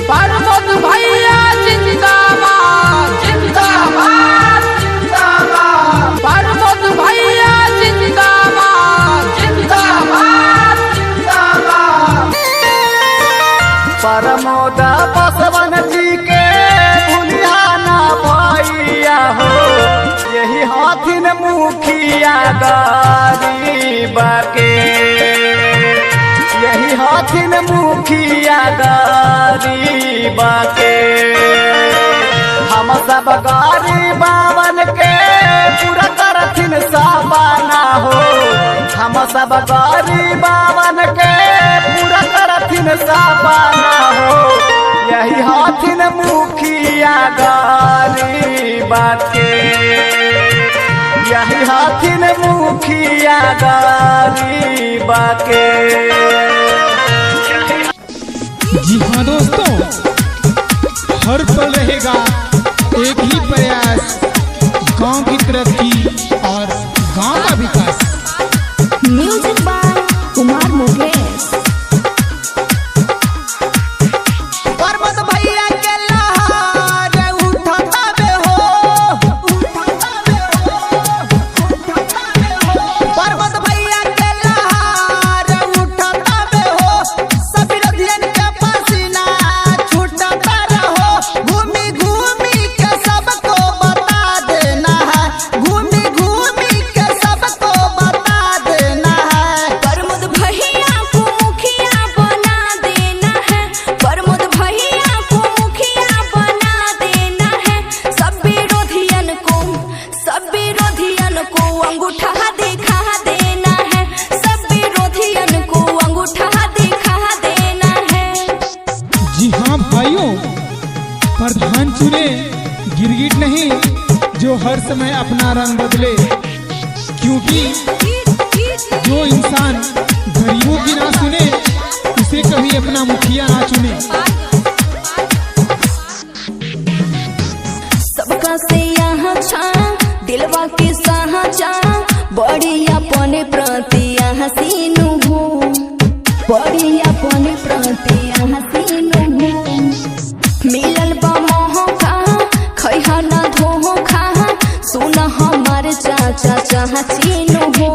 प्रमोद भैया जिंदाबाद जिंदाबाद जिंदाबाद। प्रमोद भैया जिंदाबाद जिंदाबाद जिंदाबाद। प्रमोद पासवान जी के भूलिया ना भैया हो, यही हाथिन मुखिया गरीब के, यही हाथिन मुखिया गरीब के। हम सब गरीबावन के पूरा करथिन सपना हो, हम सब गरीबावन के पूरा करथिन सपना हो, यही हाथिन मुखिया गरीब के, यही हाथिन मुखिया गरीब के। जी हाँ दोस्तों, हर पल रहेगा एक ही प्रयास, गांव की तरक्की और गांव का विकास। Music by Kumar Mukesh. प्रमोद भैया के लहर उठता बे हो, प्रमोद भैया के लहर उठता बे हो, सब विरोधियन के पसीना छूटता रहो। घूमी घूमी के सबको बता देना है, घूमी घूमी के सबको बता देना है। प्रमोद भैया को मुखिया बना देना है, प्रमोद भैया को मुखिया बना देना है। सब विरोधियन को अंगूठा दिखा देना है, सब विरोधियन को अंगूठा दिखा देना है। जी हाँ भाइयों, प्रधान चुने गिरगिट नहीं जो हर समय अपना रंग बदले, क्योंकि जो इंसान गरीबों की ना सुने उसे कभी अपना मुखिया ना चुने। सबका से यहाँ छा दिलवा के साचा, बड़ी अपने प्रति यहाँ सीनू हो, बड़ी अपने प्रति यहाँ सीनू हो। मिलल बा मौका खैहा ना धोखा, सुन हमारे चाचा चाह चीनू हो।